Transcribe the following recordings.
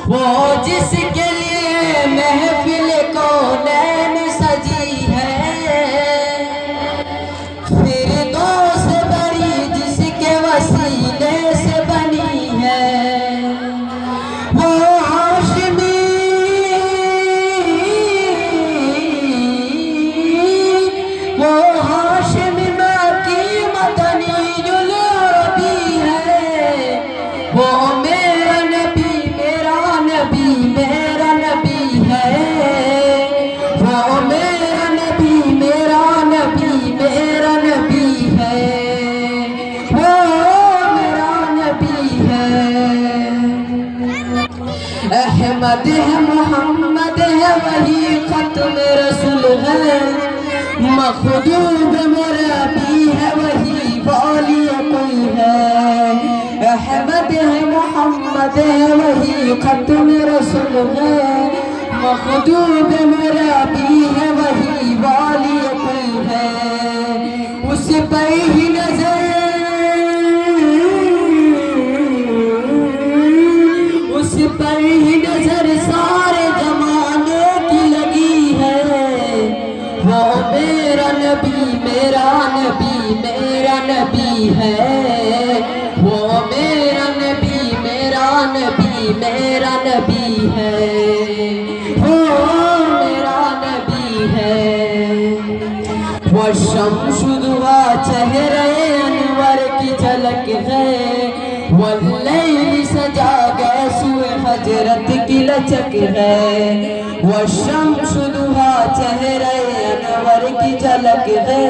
وہ جس کے لیے محفل کونین سجی ہے، فردوس بری جس کے وسیلے سے بنی ہے، وہ ہاشمی، وہ ہاشمی مکی مدنی العربی ہے، وہ میرا نبی میرا نبی میرا نبی ہے، وہ میرا نبی میرا نبی میرا نبی ہے، وہ میرا نبی ہے۔ احمد ہے محمد ہے وہی ختم رسول ہے، مخدوم میرا بھی ہے وہی والی کوئی ہے، احمد ہے محمد ہے وہی ختم رسول ہے، مخدوم میرا بھی ہے وہی والی کوئی ہے، اس پر ہی نظر، اس پر ہی نظر سارے زمانے کی لگی ہے، وہ میرا نبی میرا نبی میرا نبی ہے، وہ میرا نبی میرا نبی میرا نبی ہے، وہ میرا نبی ہے۔ وہ شمس دعا چہرے انور کی جھلک ہے، واللیل سجا گئے سوئے حجرت کی لچک ہے، وہ شمس دعا چہرے انور کی جھلک ہے،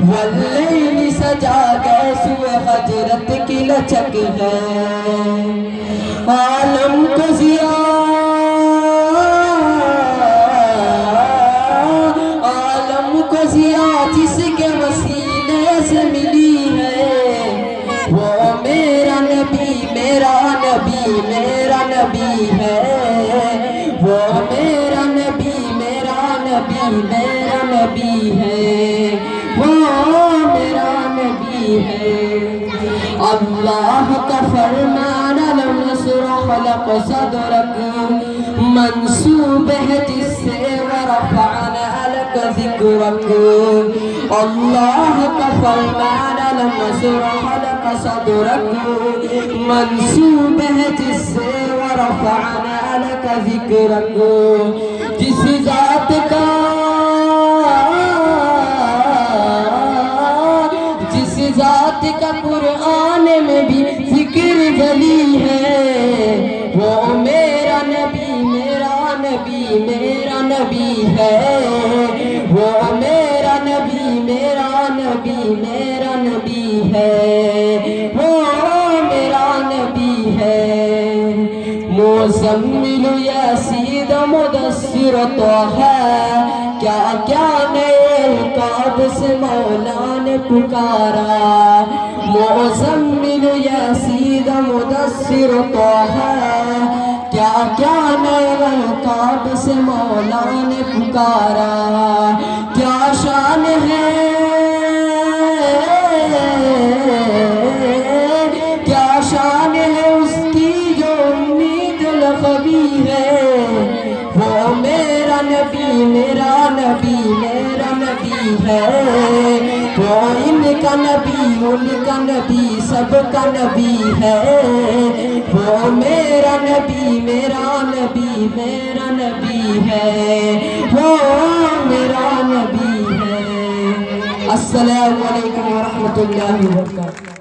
واللیل سجا گئے سوئے حجرت کی لچک ہے، عالم کو ضیاء، عالم کو ضیاء جس کے وسیلے سے ملی ہے، وہ میرا نبی میرا نبی میرا نبی ہے، وہ میرا نبی میرا نبی میرا نبی ہے، وہ میرا نبی ہے۔ اللہ کا فرمان لم نشرح لك صدرك منسوب ہے جس سے ورفعنا لك ذکرك، اللہ کا فرمان لم نشرح لك صدرك منسوب ہے جس سے ورفعنا لك ذکرك، جس ذات کا ذات کا قرآن میں بھی ذکر جلی ہے، وہ میرا نبی میرا نبی میرا نبی ہے، وہ میرا نبی میرا نبی میرا نبی ہے، وہ میرا نبی ہے۔ مزمل یاسین مدثر طہ، کیا کیا نئے القاب سے مولا نے پکارا، مزمل یاسین مدثر طہ، کیا کیا نئے القاب سے مولا نے پکارا، کیا شان ہے کیا شان ہے اس کی جو امید لقبی ہے، وہ میرا نبی میرا نبی میرا نبی ہے، وہ ان کا نبی ان کا نبی سب کا نبی ہے، وہ میرا نبی میرا نبی میرا نبی ہے، وہ میرا نبی ہے۔ السلام علیکم ورحمۃ اللہ وبرکاتہ۔